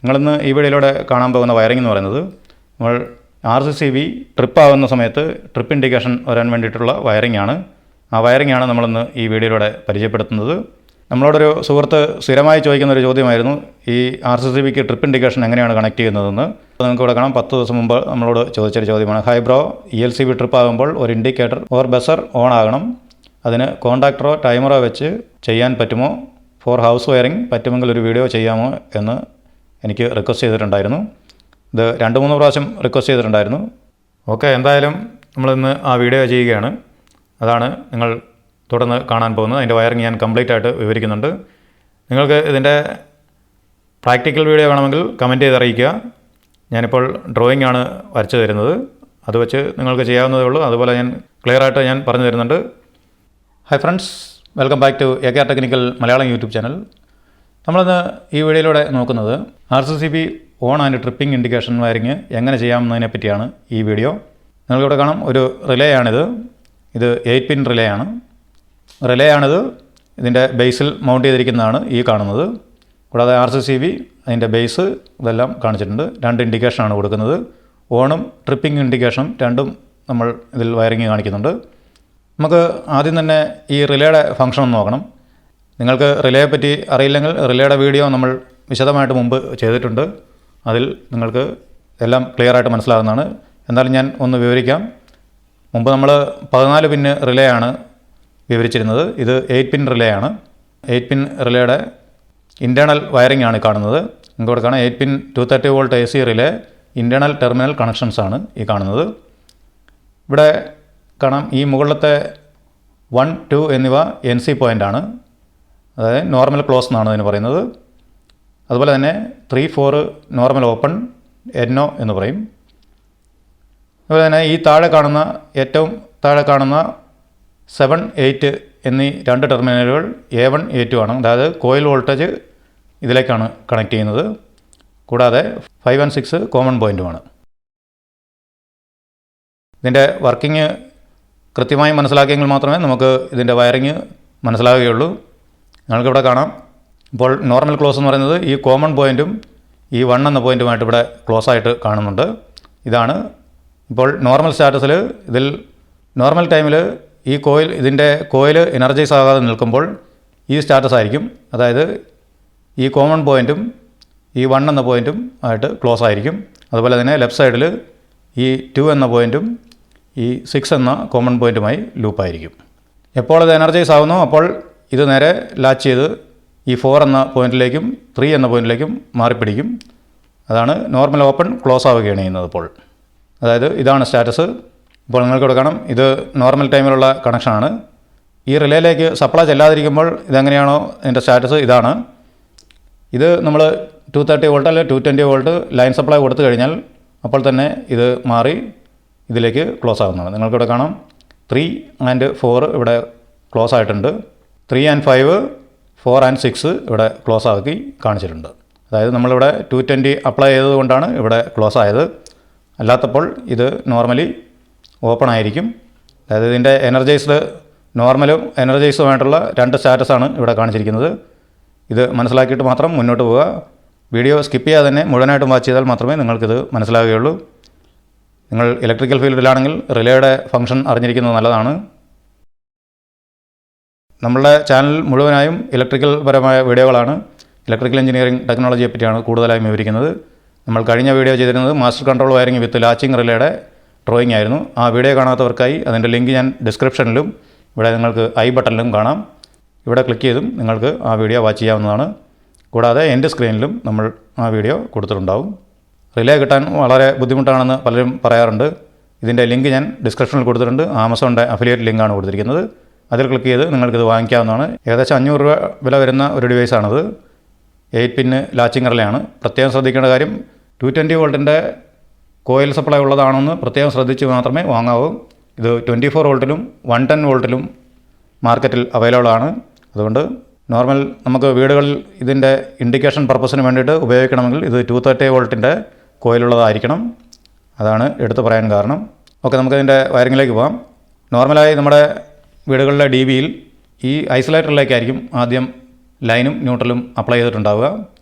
നിങ്ങളിന്ന് ഈ വീഡിയോയിലൂടെ കാണാൻ പോകുന്ന വയറിംഗ് എന്ന് പറയുന്നത് നമ്മൾ RCCB ട്രിപ്പ് ആവുന്ന സമയത്ത് ട്രിപ്പ് ഇൻഡിക്കേഷൻ വരാൻ വേണ്ടിയിട്ടുള്ള വയറിംഗ് ആണ്. ആ വയറിംഗ് ആണ് നമ്മളിന്ന് ഈ വീഡിയോയിലൂടെ പരിചയപ്പെടുത്തുന്നത്. നമ്മളോടൊരു സുഹൃത്ത് സ്ഥിരമായി ചോദിക്കുന്ന ഒരു ചോദ്യമായിരുന്നു, ഈ RCCBക്ക് ട്രിപ്പ് ഇൻഡിക്കേഷൻ എങ്ങനെയാണ് കണക്ട് ചെയ്യുന്നതെന്ന്. നിങ്ങൾക്ക് ഇവിടെ കാണാം, 10 ദിവസം മുമ്പ് നമ്മളോട് ചോദിച്ചൊരു ചോദ്യമാണ്. ഹൈ ബ്രോ, ELCB ട്രിപ്പ് ആകുമ്പോൾ ഒരു ഇൻഡിക്കേറ്റർ ഓർ ബസർ ഓൺ ആകണം, അതിന് കോൺടാക്ടറോ ടൈമറോ വെച്ച് ചെയ്യാൻ പറ്റുമോ? ഫോർ ഹൗസ് വയറിംഗ് പറ്റുമെങ്കിൽ ഒരു വീഡിയോ ചെയ്യാമോ എന്ന് എനിക്ക് റിക്വസ്റ്റ് ചെയ്തിട്ടുണ്ടായിരുന്നു. ഇത് 2-3 പ്രാവശ്യം റിക്വസ്റ്റ് ചെയ്തിട്ടുണ്ടായിരുന്നു. ഓക്കെ, എന്തായാലും നമ്മളിന്ന് ആ വീഡിയോ ചെയ്യുകയാണ്. അതാണ് നിങ്ങൾ തുടർന്ന് കാണാൻ പോകുന്നത്. അതിൻ്റെ വയറിംഗ് ഞാൻ കംപ്ലീറ്റ് ആയിട്ട് വിവരിക്കുന്നുണ്ട്. നിങ്ങൾക്ക് ഇതിൻ്റെ പ്രാക്ടിക്കൽ വീഡിയോ വേണമെങ്കിൽ കമൻറ്റ് ചെയ്ത് അറിയിക്കുക. ഞാനിപ്പോൾ ഡ്രോയിങ് ആണ് വരച്ചു തരുന്നത്, അത് വെച്ച് നിങ്ങൾക്ക് ചെയ്യാവുന്നതേ ഉള്ളൂ. അതുപോലെ ഞാൻ ക്ലിയറായിട്ട് ഞാൻ പറഞ്ഞു തരുന്നുണ്ട്. Hi friends, welcome back to akrtechnical Malayalam YouTube channel. നമ്മളിന്ന് ഈ വീഡിയോയിലൂടെ നോക്കുന്നത് RCCB on and tripping indication wiring എങ്ങനെ ചെയ്യാമെന്നതിനെ പറ്റിയാണ് ഈ വീഡിയോ. നിങ്ങൾക്കിവിടെ കാണാം, ഒരു റിലേ ആണിത്. ഇത് 8 പിൻ റിലേ ആണ്. റിലേ ആണിത്. ഇതിൻ്റെ ബേസിൽ മൗണ്ട് ചെയ്തിരിക്കുന്നതാണ് ഈ കാണുന്നത്. കൂടാതെ RCCB അതിൻ്റെ ബേസ് ഇതെല്ലാം കാണിച്ചിട്ടുണ്ട്. 2 ഇൻഡിക്കേഷനാണ് കൊടുക്കുന്നത്. ഓണും ട്രിപ്പിംഗ് ഇൻഡിക്കേഷനും രണ്ടും നമ്മൾ ഇതിൽ വയറിംഗ് കാണിക്കുന്നുണ്ട്. നമുക്ക് ആദ്യം തന്നെ ഈ റിലേയുടെ ഫംഗ്ഷൻ ഒന്ന് നോക്കണം. നിങ്ങൾക്ക് റിലേയെ പറ്റി അറിയില്ലെങ്കിൽ റിലേയുടെ വീഡിയോ നമ്മൾ വിശദമായിട്ട് മുമ്പ് ചെയ്തിട്ടുണ്ട്. അതിൽ നിങ്ങൾക്ക് എല്ലാം ക്ലിയറായിട്ട് മനസ്സിലാകുന്നതാണ്. എന്നാലും ഞാൻ ഒന്ന് വിവരിക്കാം. മുമ്പ് നമ്മൾ 14 പിൻ റിലേ ആണ് വിവരിച്ചിരുന്നത്. ഇത് 8 പിൻ റിലേ ആണ്. 8 പിൻ റിലേയുടെ ഇൻറ്റേർണൽ വയറിംഗ് ആണ് കാണുന്നത്. ഇങ്ങോട്ട് കാണാം, 8 പിൻ 230 volt AC relay internal terminal connections ആണ് ഈ കാണുന്നത്. ഇവിടെ കാണാം, ഈ മുകളിലത്തെ 1, 2 എന്നിവ NC പോയിൻ്റ് ആണ്. അതായത് നോർമൽ ക്ലോസ് എന്നാണ് ഇതിന് പറയുന്നത്. അതുപോലെ തന്നെ 3, 4 നോർമൽ ഓപ്പൺ, NO എന്ന് പറയും. അതുപോലെ തന്നെ ഈ ഏറ്റവും താഴെ കാണുന്ന 7, 8 എന്നീ 2 ടെർമിനലുകൾ A1, A2 ആണ്. അതായത് കോയിൽ വോൾട്ടേജ് ഇതിലേക്കാണ് കണക്ട് ചെയ്യുന്നത്. കൂടാതെ 5 and 6 കോമൺ പോയിൻറ്റുമാണ്. ഇതിൻ്റെ വർക്കിംഗ് കൃത്യമായി മനസ്സിലാക്കിയെങ്കിൽ മാത്രമേ നമുക്ക് ഇതിൻ്റെ വയറിംഗ് മനസ്സിലാവുകയുള്ളൂ. നിങ്ങൾക്കിവിടെ കാണാം, ഇപ്പോൾ നോർമൽ ക്ലോസ് എന്ന് പറയുന്നത് ഈ കോമൺ പോയിൻറ്റും ഈ 1 എന്ന പോയിൻറ്റുമായിട്ട് ഇവിടെ ക്ലോസ് ആയിട്ട് കാണുന്നുണ്ട്. ഇതാണ് ഇപ്പോൾ നോർമൽ സ്റ്റാറ്റസിൽ. ഇതിൽ നോർമൽ ടൈമിൽ ഈ ഇതിൻ്റെ കോയിൽ എനർജൈസ് ആകാതെ നിൽക്കുമ്പോൾ ഈ സ്റ്റാറ്റസ് ആയിരിക്കും. അതായത് ഈ കോമൺ പോയിൻറ്റും ഈ 1 എന്ന പോയിൻറ്റും ആയിട്ട് ക്ലോസ് ആയിരിക്കും. അതുപോലെ തന്നെ ലെഫ്റ്റ് സൈഡിൽ ഈ 2 എന്ന പോയിൻറ്റും ഈ 6 എന്ന കോമൺ പോയിൻറ്റുമായി ലൂപ്പായിരിക്കും. എപ്പോൾ ഇത് എനർജൈസ് ആകുന്നോ അപ്പോൾ ഇത് നേരെ ലാച്ച് ചെയ്ത് ഈ 4 എന്ന പോയിൻറ്റിലേക്കും 3 എന്ന പോയിൻറ്റിലേക്കും മാറിപ്പിടിക്കും. അതാണ് നോർമൽ ഓപ്പൺ ക്ലോസ് ആവുകയാണ് ചെയ്യുന്നത്. ഇപ്പോൾ അതായത് ഇതാണ് സ്റ്റാറ്റസ്. ഇപ്പോൾ നിങ്ങൾക്ക് ഇവിടെ കാണാം, ഇത് നോർമൽ ടൈമിലുള്ള കണക്ഷനാണ്. ഈ റിലേയിലേക്ക് സപ്ലൈ ചെല്ലാതിരിക്കുമ്പോൾ ഇതെങ്ങനെയാണോ ഇതിൻ്റെ സ്റ്റാറ്റസ് ഇതാണ്. ഇത് നമ്മൾ 230 വോൾട്ട് അല്ലെങ്കിൽ 220 വോൾട്ട് ലൈൻ സപ്ലൈ കൊടുത്തു കഴിഞ്ഞാൽ അപ്പോൾ തന്നെ ഇത് മാറി ഇതിലേക്ക് ക്ലോസ് ആകുന്നതാണ്. നിങ്ങൾക്കിവിടെ കാണാം, 3 and 4 ഇവിടെ ക്ലോസ് ആയിട്ടുണ്ട്. 3 and 5, 4 and 6 ഇവിടെ ക്ലോസ് ആക്കി കാണിച്ചിട്ടുണ്ട്. അതായത് നമ്മളിവിടെ 220 അപ്ലൈ ചെയ്തതുകൊണ്ടാണ് ഇവിടെ ക്ലോസ് ആയത്. അല്ലാത്തപ്പോൾ ഇത് നോർമലി ഓപ്പൺ ആയിരിക്കും. അതായത് ഇതിൻ്റെ നോർമലും എനർജൈസുമായിട്ടുള്ള 2 സ്റ്റാറ്റസാണ് ഇവിടെ കാണിച്ചിരിക്കുന്നത്. ഇത് മനസ്സിലാക്കിയിട്ട് മാത്രം മുന്നോട്ട് പോവുക. വീഡിയോ സ്കിപ്പ് ചെയ്യാതെ തന്നെ മുഴുവനായിട്ടും വാച്ച് ചെയ്താൽ മാത്രമേ നിങ്ങൾക്കിത് മനസ്സിലാവുകയുള്ളൂ. നിങ്ങൾ ഇലക്ട്രിക്കൽ ഫീൽഡിലാണെങ്കിൽ റിലേയുടെ ഫംഗ്ഷൻ അറിഞ്ഞിരിക്കുന്നത് നല്ലതാണ്. നമ്മളുടെ ചാനൽ മുഴുവനായും ഇലക്ട്രിക്കൽ പരമായ വീഡിയോകളാണ്. ഇലക്ട്രിക്കൽ എഞ്ചിനീയറിംഗ് ടെക്നോളജിയെ പറ്റിയാണ് കൂടുതലായും വിവരിക്കുന്നത്. നമ്മൾ കഴിഞ്ഞ വീഡിയോ ചെയ്തിരുന്നത് മാസ്റ്റർ കൺട്രോൾ വയറിംഗ് വിത്ത് ലാച്ചിങ് റിലേയുടെ ഡ്രോയിങ് ആയിരുന്നു. ആ വീഡിയോ കാണാത്തവർക്കായി അതിൻ്റെ ലിങ്ക് ഞാൻ ഡിസ്ക്രിപ്ഷനിലും ഇവിടെ നിങ്ങൾക്ക് ഐ ബട്ടണിലും കാണാം. ഇവിടെ ക്ലിക്ക് ചെയ്തും നിങ്ങൾക്ക് ആ വീഡിയോ വാച്ച് ചെയ്യാവുന്നതാണ്. കൂടാതെ എൻ്റെ സ്ക്രീനിലും നമ്മൾ ആ വീഡിയോ കൊടുത്തിട്ടുണ്ടാവും. റിലേ കിട്ടാൻ വളരെ ബുദ്ധിമുട്ടാണെന്ന് പലരും പറയാറുണ്ട്. ഇതിൻ്റെ ലിങ്ക് ഞാൻ ഡിസ്ക്രിപ്ഷനിൽ കൊടുത്തിട്ടുണ്ട്. ആമസോണിൻ്റെ അഫിലിയേറ്റ് ലിങ്കാണ് കൊടുത്തിരിക്കുന്നത്. അതിൽ ക്ലിക്ക് ചെയ്ത് നിങ്ങൾക്കിത് വാങ്ങിക്കാവുന്നതാണ്. ഏകദേശം 500 രൂപ വില വരുന്ന ഒരു ഡിവൈസാണിത്. 8 പിന്ന് ലാച്ചിങ് റിലേയാണ്. പ്രത്യേകം ശ്രദ്ധിക്കേണ്ട കാര്യം, 220 വോൾട്ടിൻ്റെ കോയിൽ സപ്ലൈ ഉള്ളതാണെന്ന് പ്രത്യേകം ശ്രദ്ധിച്ച് മാത്രമേ വാങ്ങാവൂ. ഇത് 24 വോൾട്ടിലും 110 വോൾട്ടിലും മാർക്കറ്റിൽ അവൈലബിൾ ആണ്. അതുകൊണ്ട് നോർമൽ നമുക്ക് വീടുകളിൽ ഇതിൻ്റെ ഇൻഡിക്കേഷൻ പർപ്പസിന് വേണ്ടിയിട്ട് ഉപയോഗിക്കണമെങ്കിൽ ഇത് 230 വോൾട്ടിൻ്റെ കോയിലുള്ളതായിരിക്കണം. അതാണ് എടുത്തു പറയാൻ കാരണം. ഓക്കെ, നമുക്കതിൻ്റെ വയറിങ്ങിലേക്ക് പോകാം. നോർമലായി നമ്മുടെ വീടുകളിലെ DBയിൽ ഈ ഐസൊലേറ്ററിലേക്കായിരിക്കും ആദ്യം ലൈനും ന്യൂട്രലും അപ്ലൈ ചെയ്തിട്ടുണ്ടാവുക.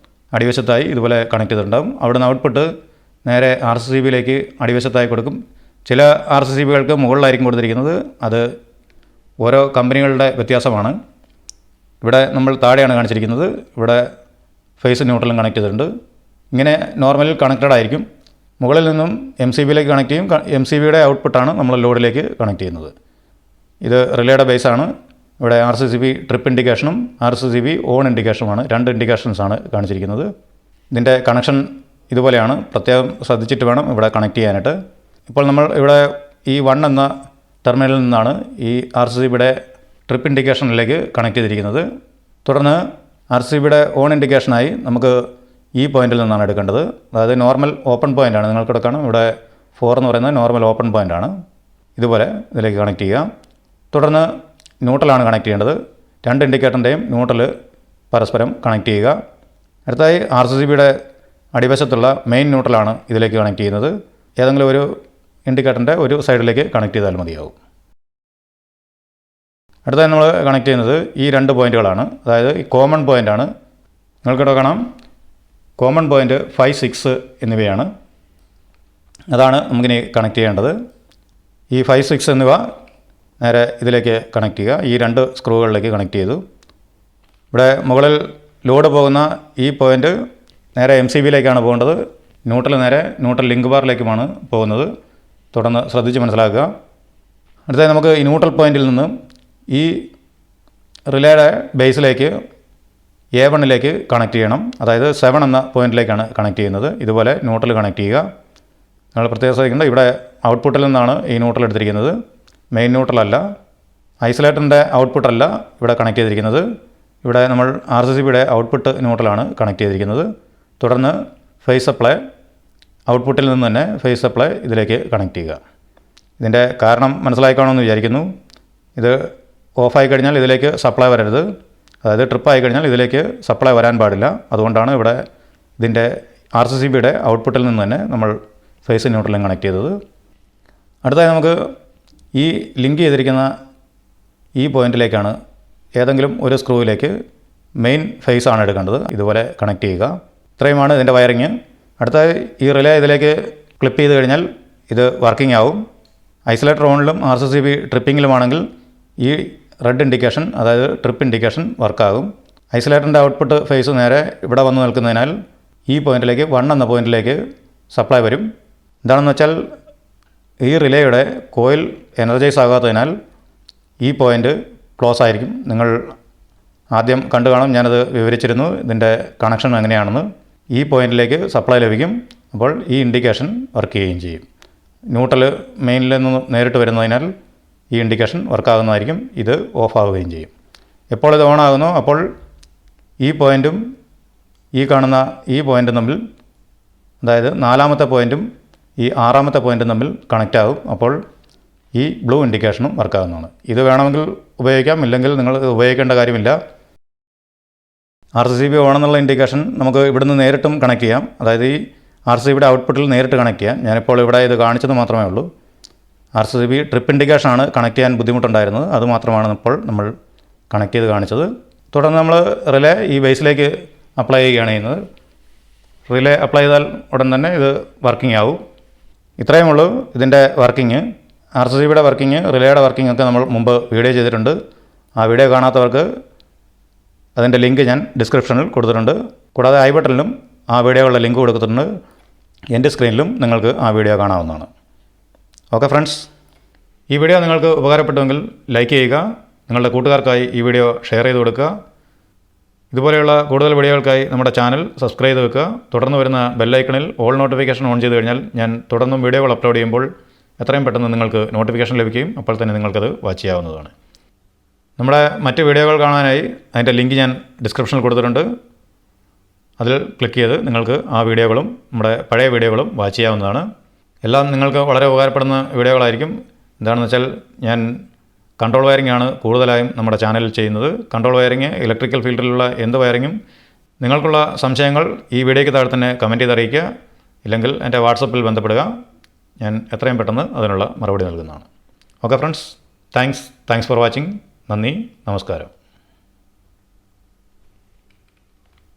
അടിവശത്തായി ഇതുപോലെ കണക്ട് ചെയ്തിട്ടുണ്ടാകും. അവിടുന്ന് ഔട്ട്പുട്ട് നേരെ RCCBയിലേക്ക് അടിവശത്തായി കൊടുക്കും. ചില RCCBകൾക്ക് മുകളിലായിരിക്കും കൊടുത്തിരിക്കുന്നത്. അത് ഓരോ കമ്പനികളുടെ വ്യത്യാസമാണ്. ഇവിടെ നമ്മൾ താഴെയാണ് കാണിച്ചിരിക്കുന്നത്. ഇവിടെ ഫേസ് ന്യൂട്രലും കണക്ട് ചെയ്തിട്ടുണ്ട്. ഇങ്ങനെ നോർമൽ കണക്റ്റഡ് ആയിരിക്കും. മുകളിൽ നിന്നും MCBയിലേക്ക് കണക്ട് ചെയ്യും. MCBയുടെ ഔട്ട്പുട്ടാണ് നമ്മൾ ലോഡിലേക്ക് കണക്ട് ചെയ്യുന്നത്. ഇത് റിലേയുടെ ബേസാണ്. ഇവിടെ RCCB ട്രിപ്പ് ഇൻഡിക്കേഷനും RCCB ഓൺ ഇൻഡിക്കേഷനുമാണ്. 2 ഇൻഡിക്കേഷൻസാണ് കാണിച്ചിരിക്കുന്നത്. ഇതിൻ്റെ കണക്ഷൻ ഇതുപോലെയാണ്. പ്രത്യേകം ശ്രദ്ധിച്ചിട്ട് വേണം ഇവിടെ കണക്ട് ചെയ്യാനായിട്ട്. ഇപ്പോൾ നമ്മൾ ഇവിടെ ഈ 1 എന്ന ടെർമിനലിൽ നിന്നാണ് ഈ RCCBയുടെ ട്രിപ്പ് ഇൻഡിക്കേഷനിലേക്ക് കണക്ട് ചെയ്തിരിക്കുന്നത്. തുടർന്ന് RCCBയുടെ ഓൺ ഇൻഡിക്കേഷനായി നമുക്ക് ഈ പോയിന്റിൽ നിന്നാണ് എടുക്കേണ്ടത്. അതായത് നോർമൽ ഓപ്പൺ പോയിൻ്റാണ്. നിങ്ങൾക്കിവിടെ കാണും. ഇവിടെ 4 എന്ന് പറയുന്നത് നോർമൽ ഓപ്പൺ പോയിൻ്റാണ്. ഇതുപോലെ ഇതിലേക്ക് കണക്ട് ചെയ്യുക. തുടർന്ന് ന്യൂട്രലാണ് കണക്ട് ചെയ്യേണ്ടത്. 2 ഇൻഡിക്കേറ്ററിൻ്റെയും ന്യൂട്രൽ പരസ്പരം കണക്ട് ചെയ്യുക. അടുത്തായി RCCBയുടെ അടിവശത്തുള്ള മെയിൻ ന്യൂട്രലാണ് ഇതിലേക്ക് കണക്ട് ചെയ്യുന്നത്. ഏതെങ്കിലും ഒരു ഇൻഡിക്കേറ്ററിൻ്റെ ഒരു സൈഡിലേക്ക് കണക്ട് ചെയ്താൽ മതിയാവും. അടുത്തായി നമ്മൾ കണക്ട് ചെയ്യുന്നത് ഈ 2 പോയിൻറ്റുകളാണ്. അതായത് ഈ കോമൺ പോയിൻ്റാണ്. നിങ്ങൾക്കിവിടെ കാണാം കോമൺ പോയിൻ്റ് 5, 6 എന്നിവയാണ്. അതാണ് നമുക്കിനി കണക്ട് ചെയ്യേണ്ടത്. ഈ 5, 6 എന്നിവ നേരെ ഇതിലേക്ക് കണക്ട് ചെയ്യുക. ഈ 2 സ്ക്രൂകളിലേക്ക് കണക്ട് ചെയ്തു. ഇവിടെ മുകളിൽ ലോഡ് പോകുന്ന ഈ പോയിൻ്റ് നേരെ MCBയിലേക്കാണ് പോകേണ്ടത്. നേരെ ന്യൂട്രൽ ലിങ്ക് ബാറിലേക്കുമാണ് പോകുന്നത്. തുടർന്ന് ശ്രദ്ധിച്ച് മനസ്സിലാക്കുക. അടുത്തതായി നമുക്ക് ഈ ന്യൂട്രൽ പോയിന്റിൽ നിന്ന് ഈ റിലേയുടെ ബേസിലേക്ക് A1ലേക്ക് കണക്ട് ചെയ്യണം. അതായത് 7 എന്ന പോയിന്റിലേക്കാണ് കണക്ട് ചെയ്യുന്നത്. ഇതുപോലെ ന്യൂട്രൽ കണക്ട് ചെയ്യുക. നിങ്ങൾ പ്രത്യേകം ശ്രദ്ധിക്കേണ്ടത് ഇവിടെ ഔട്ട്പുട്ടിൽ നിന്നാണ് ഈ ന്യൂട്രൽ എടുത്തിരിക്കുന്നത്. മെയിൻ ന്യൂട്രൽ അല്ല. ഐസൊലേറ്ററിൻ്റെ ഔട്ട്പുട്ടല്ല ഇവിടെ കണക്ട് ചെയ്തിരിക്കുന്നത്. ഇവിടെ നമ്മൾ RCCBയുടെ ഔട്ട്പുട്ട് ന്യൂട്രലാണ് കണക്ട് ചെയ്തിരിക്കുന്നത്. തുടർന്ന് ഫേസ് സപ്ലൈ ഔട്ട്പുട്ടിൽ നിന്ന് തന്നെ ഫേസ് സപ്ലൈ ഇതിലേക്ക് കണക്ട് ചെയ്യുക. ഇതിൻ്റെ കാരണം മനസ്സിലായിക്കാണമെന്ന് വിചാരിക്കുന്നു. ഇത് ഓഫായി കഴിഞ്ഞാൽ ഇതിലേക്ക് സപ്ലൈ വരരുത്. അതായത് ട്രിപ്പായി കഴിഞ്ഞാൽ ഇതിലേക്ക് സപ്ലൈ വരാൻ പാടില്ല. അതുകൊണ്ടാണ് ഇവിടെ ഇതിൻ്റെ RCCBയുടെ ഔട്ട്പുട്ടിൽ നിന്ന് തന്നെ നമ്മൾ ഫേസ് ന്യൂട്രലും കണക്ട് ചെയ്തത്. അടുത്തായി നമുക്ക് ഈ ലിങ്ക് ചെയ്തിരിക്കുന്ന ഈ പോയിന്റിലേക്കാണ് ഏതെങ്കിലും ഒരു സ്ക്രൂവിലേക്ക് മെയിൻ ഫേസ് ആണ് എടുക്കേണ്ടത്. ഇതുപോലെ കണക്ട് ചെയ്യുക. ഇത്രയുമാണ് ഇതിൻ്റെ വയറിങ്. അടുത്തായി ഈ റിലേ ഇതിലേക്ക് ക്ലിപ്പ് ചെയ്ത് കഴിഞ്ഞാൽ ഇത് വർക്കിംഗ് ആവും. ഐസൊലേറ്റർ ഓണിലും RCCB ട്രിപ്പിങ്ങിലുമാണെങ്കിൽ ഈ റെഡ് ഇൻഡിക്കേഷൻ, അതായത് ട്രിപ്പ് ഇൻഡിക്കേഷൻ വർക്കാകും. ഐസൊലേറ്ററിൻ്റെ ഔട്ട്പുട്ട് ഫേസ് നേരെ ഇവിടെ വന്ന് നിൽക്കുന്നതിനാൽ ഈ പോയിന്റിലേക്ക് 1 എന്ന പോയിന്റിലേക്ക് സപ്ലൈ വരും. എന്താണെന്ന് വെച്ചാൽ ഈ റിലേയുടെ കോയിൽ എനർജൈസ് ആകാത്തതിനാൽ ഈ പോയിൻ്റ് ക്ലോസ് ആയിരിക്കും. നിങ്ങൾ ആദ്യം കണ്ടു കാണും, ഞാനത് വിവരിച്ചിരുന്നു ഇതിൻ്റെ കണക്ഷൻ എങ്ങനെയാണെന്ന്. ഈ പോയിന്റിലേക്ക് സപ്ലൈ ലഭിക്കും. അപ്പോൾ ഈ ഇൻഡിക്കേഷൻ വർക്ക് ചെയ്യുകയും ചെയ്യും. ന്യൂട്രൽ മെയിനിൽ നിന്ന് നേരിട്ട് വരുന്നതിനാൽ ഈ ഇൻഡിക്കേഷൻ വർക്കാകുന്നതായിരിക്കും. ഇത് ഓഫാവുകയും ചെയ്യും. എപ്പോൾ ഇത് ഓണാകുന്നോ അപ്പോൾ ഈ പോയിൻറ്റും ഈ കാണുന്ന ഈ പോയിൻറ്റും തമ്മിൽ, അതായത് 4ാമത്തെ പോയിൻറ്റും ഈ 6ാമത്തെ പോയിൻറ്റും തമ്മിൽ കണക്റ്റ് ആകും. അപ്പോൾ ഈ ബ്ലൂ ഇൻഡിക്കേഷനും വർക്കാകുന്നതാണ്. ഇത് വേണമെങ്കിൽ ഉപയോഗിക്കാം, ഇല്ലെങ്കിൽ നിങ്ങൾ ഉപയോഗിക്കേണ്ട കാര്യമില്ല. RCCB ഓണെന്നുള്ള ഇൻഡിക്കേഷൻ നമുക്ക് ഇവിടുന്ന് നേരിട്ടും കണക്ട് ചെയ്യാം. അതായത് ഈ RCCBയുടെ ഔട്ട്പുട്ടിൽ നേരിട്ട് കണക്ട് ചെയ്യാം. ഞാനിപ്പോൾ ഇവിടെ ഇത് കാണിച്ചത് മാത്രമേ ഉള്ളൂ. RCCB ട്രിപ്പ് ഇൻഡിക്കേഷനാണ് കണക്ട് ചെയ്യാൻ ബുദ്ധിമുട്ടുണ്ടായിരുന്നത്. അതുമാത്രമാണ് ഇപ്പോൾ നമ്മൾ കണക്ട് ചെയ്ത് കാണിച്ചത്. തുടർന്ന് നമ്മൾ റിലേ ഈ ബേസിലേക്ക് അപ്ലൈ ചെയ്യുകയാണ് ചെയ്യുന്നത്. റിലേ അപ്ലൈ ചെയ്താൽ ഉടൻ തന്നെ ഇത് വർക്കിംഗ് ആവും. ഇത്രയും ഉള്ളൂ ഇതിൻ്റെ വർക്കിംഗ്. RCCBയുടെ വർക്കിംഗ്, റിലേയുടെ വർക്കിംഗ് ഒക്കെ നമ്മൾ മുമ്പ് വീഡിയോ ചെയ്തിട്ടുണ്ട്. ആ വീഡിയോ കാണാത്തവർക്ക് അതിൻ്റെ ലിങ്ക് ഞാൻ ഡിസ്ക്രിപ്ഷനിൽ കൊടുത്തിട്ടുണ്ട്. കൂടാതെ ഐ ബട്ടണിലും ആ വീഡിയോകളുടെ ലിങ്ക് കൊടുത്തിട്ടുണ്ട്. എൻ്റെ സ്ക്രീനിലും നിങ്ങൾക്ക് ആ വീഡിയോ കാണാവുന്നതാണ്. ഓക്കെ ഫ്രണ്ട്സ്, ഈ വീഡിയോ നിങ്ങൾക്ക് ഉപകാരപ്പെട്ടുവെങ്കിൽ ലൈക്ക് ചെയ്യുക. നിങ്ങളുടെ കൂട്ടുകാർക്കായി ഈ വീഡിയോ ഷെയർ ചെയ്ത് കൊടുക്കുക. ഇതുപോലെയുള്ള കൂടുതൽ വീഡിയോകൾക്കായി നമ്മുടെ ചാനൽ സബ്സ്ക്രൈബ് ചെയ്ത് വെക്കുക. തുടർന്ന് വരുന്ന ബെല്ലൈക്കണിൽ ഓൾ നോട്ടിഫിക്കേഷൻ ഓൺ ചെയ്ത് കഴിഞ്ഞാൽ ഞാൻ തുടർന്നും വീഡിയോകൾ അപ്ലോഡ് ചെയ്യുമ്പോൾ എത്രയും പെട്ടെന്ന് നിങ്ങൾക്ക് നോട്ടിഫിക്കേഷൻ ലഭിക്കുകയും അപ്പോൾ തന്നെ നിങ്ങൾക്കത് വാച്ച് ചെയ്യാവുന്നതാണ്. നമ്മുടെ മറ്റ് വീഡിയോകൾ കാണാനായി അതിൻ്റെ ലിങ്ക് ഞാൻ ഡിസ്ക്രിപ്ഷനിൽ കൊടുത്തിട്ടുണ്ട്. അതിൽ ക്ലിക്ക് ചെയ്ത് നിങ്ങൾക്ക് ആ വീഡിയോകളും നമ്മുടെ പഴയ വീഡിയോകളും വാച്ച് ചെയ്യാവുന്നതാണ്. എല്ലാം നിങ്ങൾക്ക് വളരെ ഉപകാരപ്പെടുന്ന വീഡിയോകളായിരിക്കും. എന്താണെന്ന് വെച്ചാൽ ഞാൻ കൺട്രോൾ വയറിംഗ് ആണ് കൂടുതലായും നമ്മുടെ ചാനലിൽ ചെയ്യുന്നത്. കൺട്രോൾ വയറിംഗ്, ഇലക്ട്രിക്കൽ ഫീൽഡിലുള്ള എന്ത് വയറിങ്ങും. നിങ്ങൾക്കുള്ള സംശയങ്ങൾ ഈ വീഡിയോയ്ക്ക് താഴെ തന്നെ കമൻറ്റ് ചെയ്ത് അറിയിക്കുക. ഇല്ലെങ്കിൽ എൻ്റെ വാട്സപ്പിൽ ബന്ധപ്പെടുക. ഞാൻ എത്രയും പെട്ടെന്ന് അതിനുള്ള മറുപടി നൽകുന്നതാണ്. Okay friends, thanks for watching. നന്ദി, നമസ്കാരം.